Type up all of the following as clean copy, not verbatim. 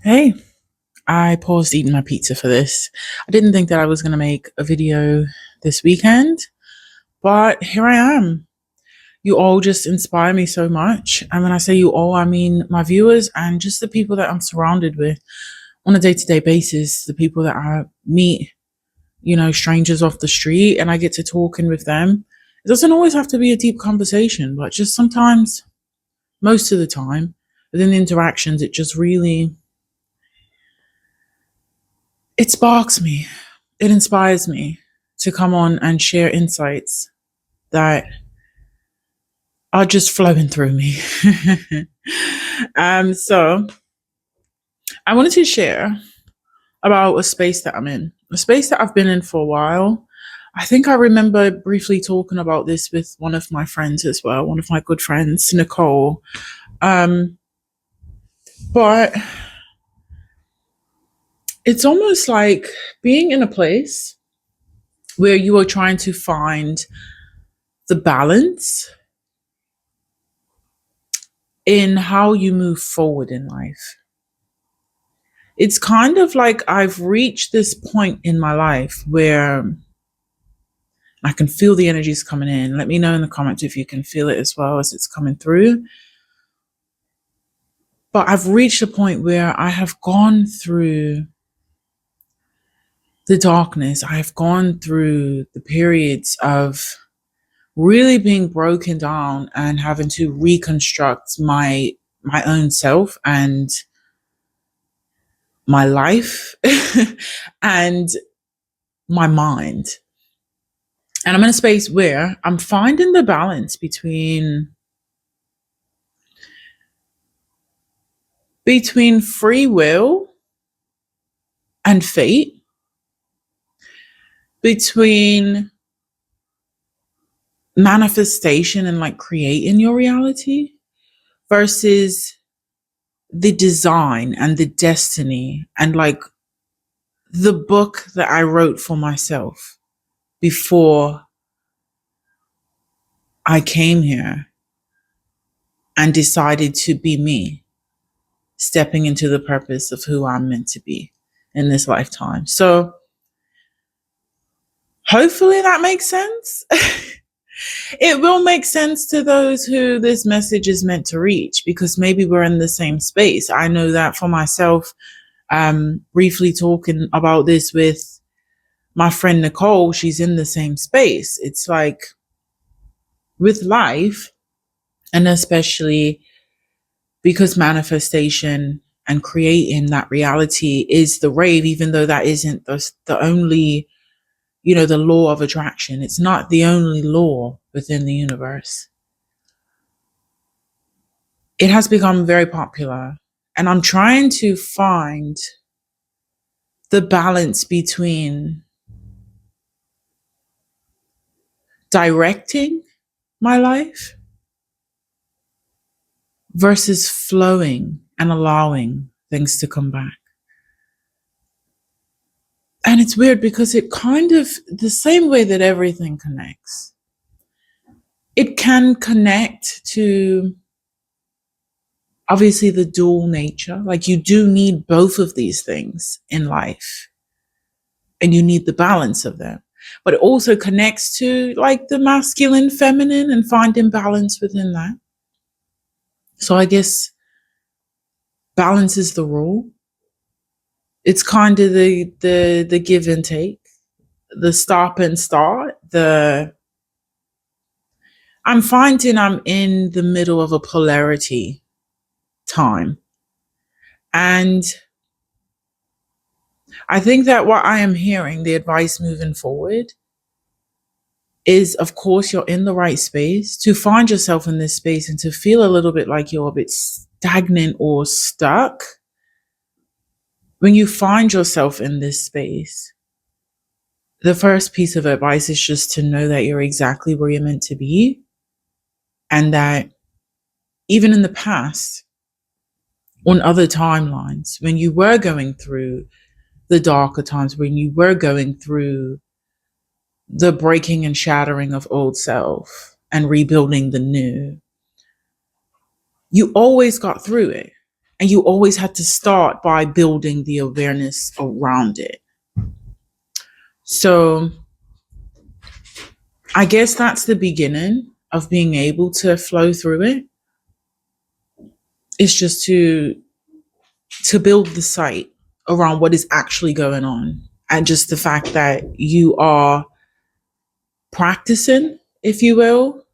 Hey, I paused eating my pizza for this. I didn't think that I was going to make a video this weekend, but here I am. You all just inspire me so much. And when I say you all, I mean my viewers and just the people that I'm surrounded with on a day to day basis, the people that I meet, strangers off the street, and I get to talking with them. It doesn't always have to be a deep conversation, but just sometimes, most of the time, within the interactions, it sparks me. It inspires me to come on and share insights that are just flowing through me. So I wanted to share about a space that I'm in, a space that I've been in for a while. I think I remember briefly talking about this with one of my friends as well, one of my good friends, Nicole. But it's almost like being in a place where you are trying to find the balance in how you move forward in life. It's kind of like I've reached this point in my life where I can feel the energies coming in. Let me know in the comments if you can feel it as well as it's coming through. But I've reached a point where I have gone through the darkness. I have gone through the periods of really being broken down and having to reconstruct my own self and my life and my mind. And I'm in a space where I'm finding the balance between free will and fate, between manifestation and like creating your reality versus the design and the destiny and like the book that I wrote for myself before I came here and decided to be me, stepping into the purpose of who I'm meant to be in this lifetime. So hopefully that makes sense. It will make sense to those who this message is meant to reach, because maybe we're in the same space. I know that for myself, briefly talking about this with my friend Nicole, she's in the same space. It's like with life, and especially because manifestation and creating that reality is the rave, even though that isn't the only, the law of attraction. It's not the only law within the universe. It has become very popular, and I'm trying to find the balance between directing my life versus flowing and allowing things to come back. And it's weird because it kind of, the same way that everything connects, it can connect to obviously the dual nature. Like you do need both of these things in life and you need the balance of them. But it also connects to like the masculine, feminine, and finding balance within that. So I guess balance is the rule. It's kind of the give and take, the stop and start, I'm finding I'm in the middle of a polarity time. And I think that what I am hearing, the advice moving forward, is of course you're in the right space to find yourself in this space and to feel a little bit like you're a bit stagnant or stuck. When you find yourself in this space, the first piece of advice is just to know that you're exactly where you're meant to be. And that even in the past, on other timelines, when you were going through the darker times, when you were going through the breaking and shattering of old self and rebuilding the new, you always got through it. And you always had to start by building the awareness around it. So I guess that's the beginning of being able to flow through it. It's just to build the sight around what is actually going on, and just the fact that you are practicing, if you will.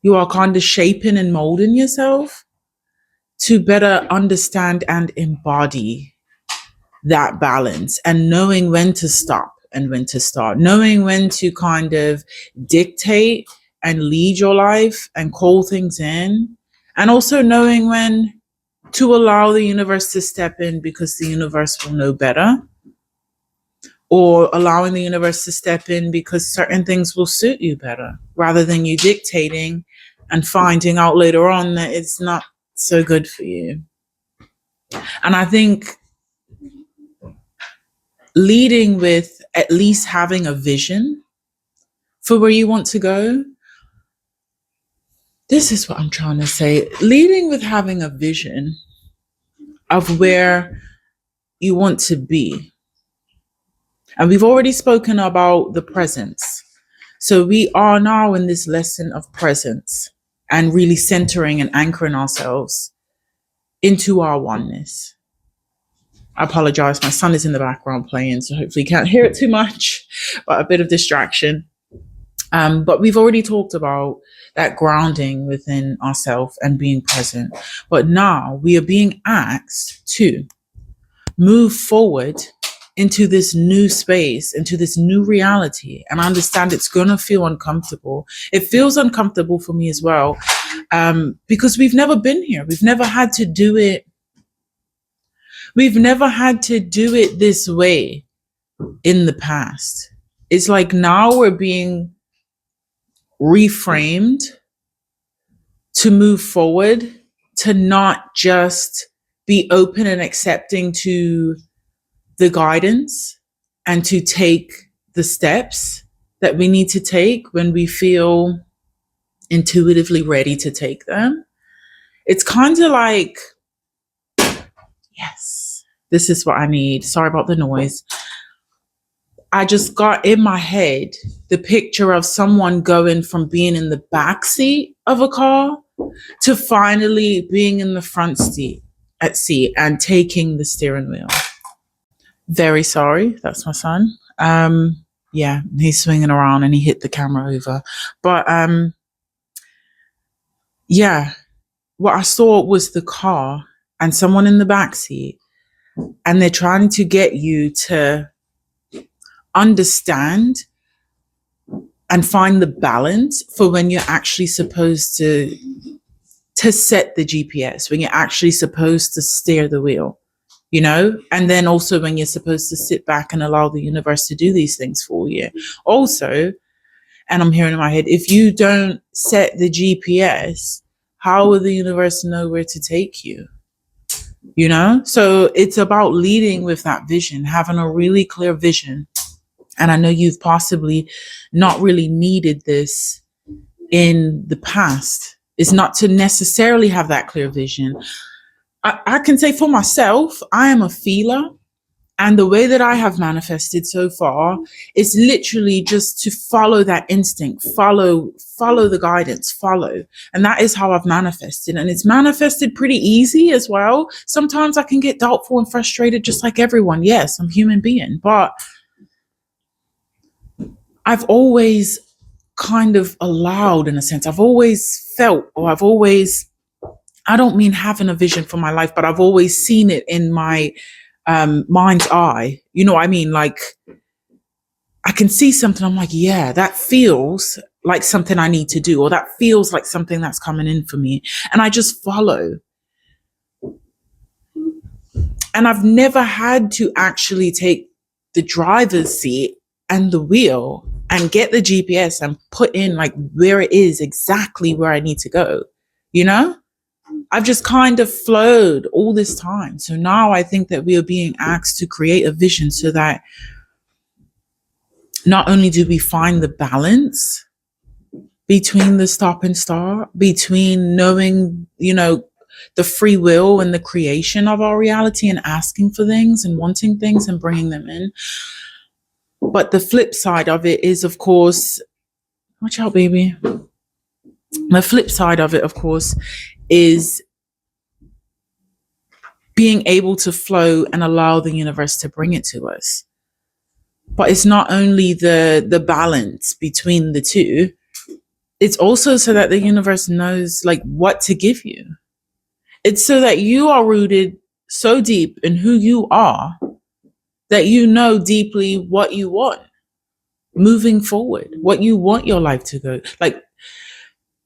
You are kind of shaping and molding yourself to better understand and embody that balance, and knowing when to stop and when to start, knowing when to kind of dictate and lead your life and call things in, and also knowing when to allow the universe to step in because the universe will know better, or allowing the universe to step in because certain things will suit you better, rather than you dictating and finding out later on that it's not so good for you. And I think leading with at least having a vision for where you want to go. This is what I'm trying to say. Leading with having a vision of where you want to be. And we've already spoken about the presence. So we are now in this lesson of presence and really centering and anchoring ourselves into our oneness. I apologize. My son is in the background playing, so hopefully you can't hear it too much, but a bit of distraction. But we've already talked about that grounding within ourselves and being present. But now we are being asked to move forward into this new space, into this new reality. And I understand it's going to feel uncomfortable. It feels uncomfortable for me as well, because we've never been here. We've never had to do it. We've never had to do it this way in the past. It's like now we're being reframed to move forward, to not just be open and accepting to the guidance and to take the steps that we need to take when we feel intuitively ready to take them. It's kind of like, yes, this is what I need. Sorry about the noise. I just got in my head the picture of someone going from being in the back seat of a car to finally being in the front seat and taking the steering wheel. Very sorry, that's my son. Yeah, he's swinging around and he hit the camera over. But yeah, what I saw was the car and someone in the back seat, and they're trying to get you to understand and find the balance for when you're actually supposed to set the GPS, when you're actually supposed to steer the wheel, you know, and then also when you're supposed to sit back and allow the universe to do these things for you. Also, and I'm hearing in my head, if you don't set the GPS, how will the universe know where to take you? You know, so it's about leading with that vision, having a really clear vision. And I know you've possibly not really needed this in the past. It's not to necessarily have that clear vision. I can say for myself, I am a feeler. And the way that I have manifested so far is literally just to follow that instinct, follow the guidance, follow. And that is how I've manifested. And it's manifested pretty easy as well. Sometimes I can get doubtful and frustrated just like everyone. Yes, I'm a human being, but I've always kind of allowed, in a sense, I've always felt, or I don't mean having a vision for my life, but I've always seen it in my mind's eye. You know what I mean? Like, I can see something, I'm like, yeah, that feels like something I need to do, or that feels like something that's coming in for me. And I just follow. And I've never had to actually take the driver's seat and the wheel and get the GPS and put in like where it is, exactly where I need to go, you know? I've just kind of flowed all this time. So now I think that we are being asked to create a vision so that not only do we find the balance between the stop and start, between knowing, you know, the free will and the creation of our reality and asking for things and wanting things and bringing them in. But the flip side of it is, of course, watch out, baby. The flip side of it, of course, is being able to flow and allow the universe to bring it to us. But it's not only the balance between the two, it's also so that the universe knows like what to give you. It's so that you are rooted so deep in who you are that you know deeply what you want moving forward, what you want your life to go. Like,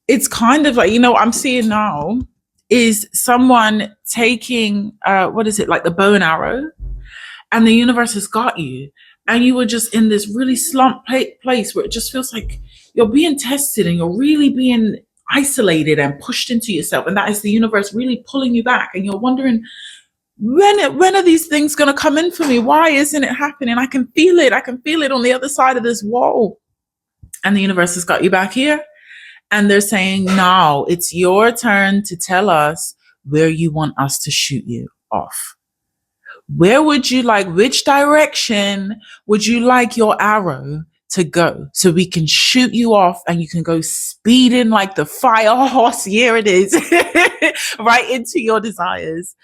it's kind of like, what I'm seeing now is someone taking, what is it, like the bow and arrow, and the universe has got you. And you were just in this really slumped place where it just feels like you're being tested and you're really being isolated and pushed into yourself. And that is the universe really pulling you back. And you're wondering, when are these things going to come in for me? Why isn't it happening? I can feel it. I can feel it on the other side of this wall. And the universe has got you back here. And they're saying, now it's your turn to tell us where you want us to shoot you off. Where would you like, which direction would you like your arrow to go so we can shoot you off and you can go speeding like the fire horse? Here it is, right into your desires.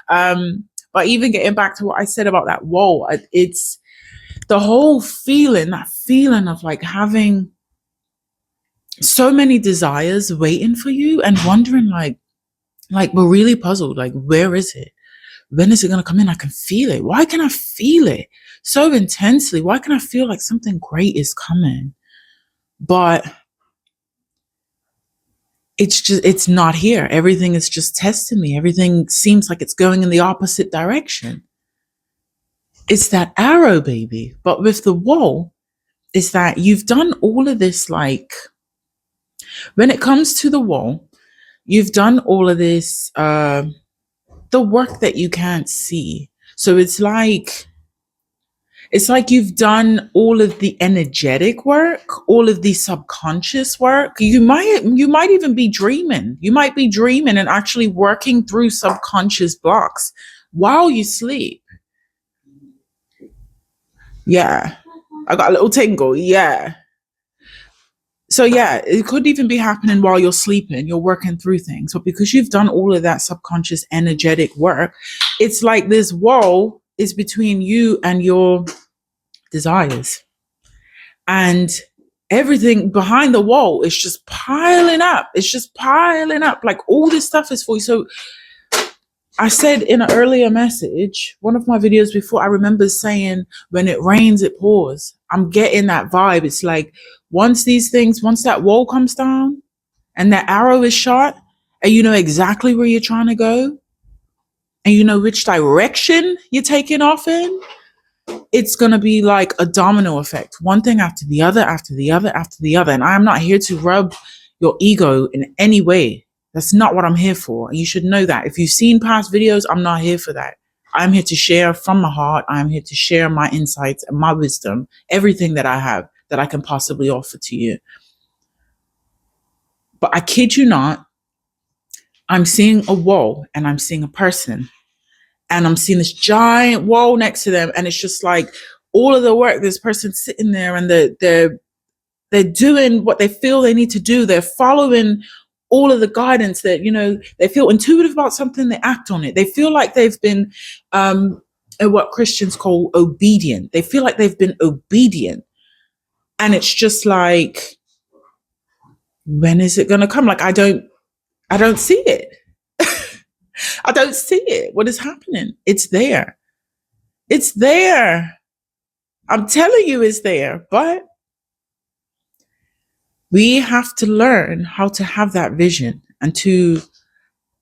But even getting back to what I said about that wall, it's the whole feeling, that feeling of like having so many desires waiting for you and wondering like we're really puzzled. Like, where is it? When is it going to come in? I can feel it. Why can I feel it so intensely? Why can I feel like something great is coming? But it's not here. Everything is just testing me. Everything seems like it's going in the opposite direction. It's that arrow, baby. But with the wall, is that you've done all of this, like, when it comes to the wall, you've done all of this, the work that you can't see. So it's like you've done all of the energetic work, all of the subconscious work. You might even be dreaming. You might be dreaming and actually working through subconscious blocks while you sleep. Yeah. I got a little tingle. Yeah. So yeah, it could even be happening while you're sleeping. You're working through things. But because you've done all of that subconscious energetic work, it's like this wall is between you and your desires. And everything behind the wall is just piling up. It's just piling up. Like, all this stuff is for you. So I said in an earlier message, one of my videos before, I remember saying, when it rains, it pours. I'm getting that vibe. It's like, once that wall comes down and that arrow is shot and you know exactly where you're trying to go and you know which direction you're taking off in, it's going to be like a domino effect. One thing after the other, after the other, after the other. And I'm not here to rub your ego in any way. That's not what I'm here for. And you should know that. If you've seen past videos, I'm not here for that. I'm here to share from my heart. I'm here to share my insights and my wisdom, everything that I have that I can possibly offer to you. But I kid you not, I'm seeing a wall and I'm seeing a person and I'm seeing this giant wall next to them. And it's just like all of the work, this person's sitting there and they're doing what they feel they need to do. They're following all of the guidance that, they feel intuitive about something, they act on it. They feel like they've been what Christians call obedient. They feel like they've been obedient. And it's just like, when is it going to come? Like, I don't see it. I don't see it. What is happening? It's there. It's there. I'm telling you, it's there. But we have to learn how to have that vision and to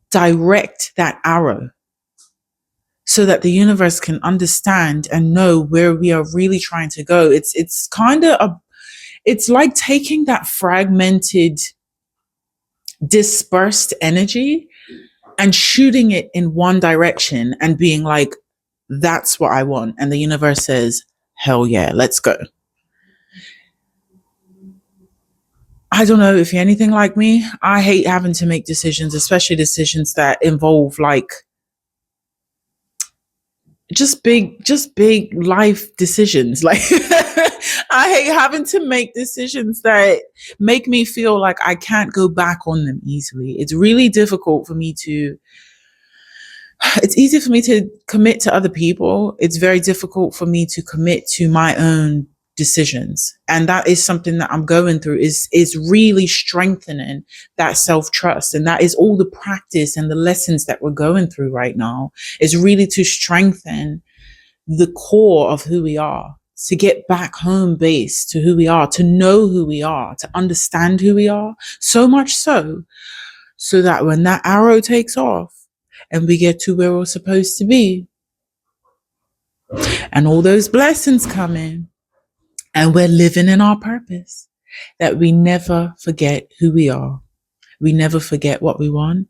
direct that arrow so that the universe can understand and know where we are really trying to go. It's kind of it's like taking that fragmented, dispersed energy and shooting it in one direction and being like, that's what I want. And the universe says, hell yeah, let's go. I don't know if you're anything like me. I hate having to make decisions, especially decisions that involve like just big life decisions. Like I hate having to make decisions that make me feel like I can't go back on them easily. It's really difficult for me to it's easy for me to commit to other people. It's very difficult for me to commit to my own decisions. And that is something that I'm going through is really strengthening that self-trust. And that is all the practice and the lessons that we're going through right now is really to strengthen the core of who we are, to get back home base to who we are, to know who we are, to understand who we are. So much so that when that arrow takes off and we get to where we're supposed to be and all those blessings come in and we're living in our purpose, that we never forget who we are. We never forget what we want,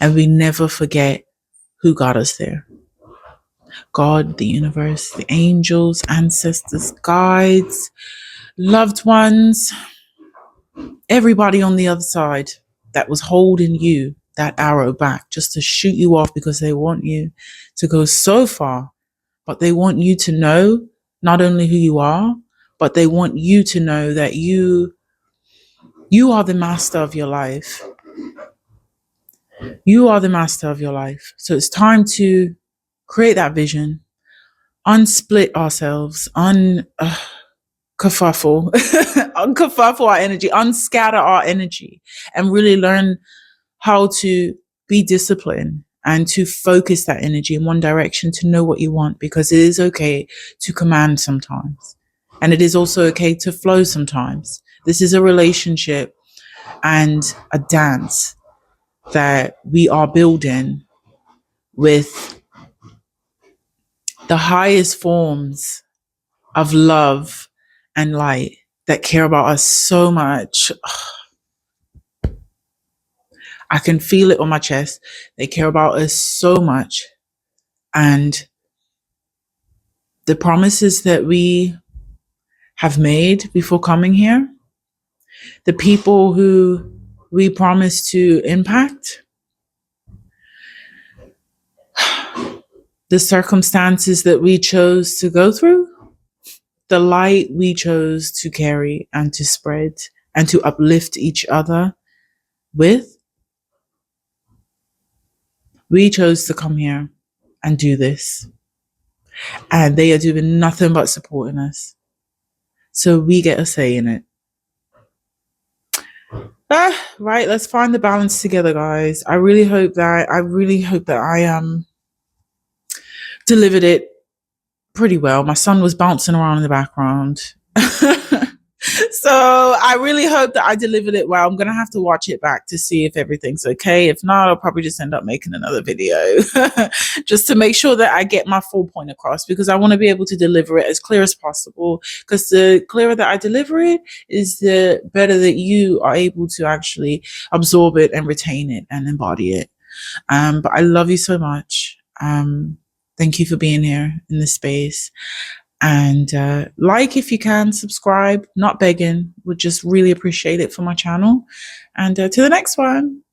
and we never forget who got us there. God, the universe, the angels, ancestors, guides, loved ones, everybody on the other side that was holding you that arrow back just to shoot you off because they want you to go so far, but they want you to know not only who you are, but they want you to know that you are the master of your life. You are the master of your life. So it's time to create that vision, unsplit ourselves, kerfuffle, unkerfuffle our energy, unscatter our energy, and really learn how to be disciplined and to focus that energy in one direction to know what you want, because it is okay to command sometimes. And it is also okay to flow sometimes. This is a relationship and a dance that we are building with the highest forms of love and light that care about us so much. I can feel it on my chest. They care about us so much. And the promises that we have made before coming here, the people who we promised to impact, the circumstances that we chose to go through, the light we chose to carry and to spread and to uplift each other with, we chose to come here and do this. And they are doing nothing but supporting us. So we get a say in it. Right, let's find the balance together, guys. I really hope that I delivered it pretty well. My son was bouncing around in the background. So I really hope that I delivered it well. I'm going to have to watch it back to see if everything's okay. If not, I'll probably just end up making another video just to make sure that I get my full point across, because I want to be able to deliver it as clear as possible, because the clearer that I deliver it is the better that you are able to actually absorb it and retain it and embody it. But I love you so much. Thank you for being here in this space. And like if you can, subscribe, not begging, would just really appreciate it for my channel. And to the next one.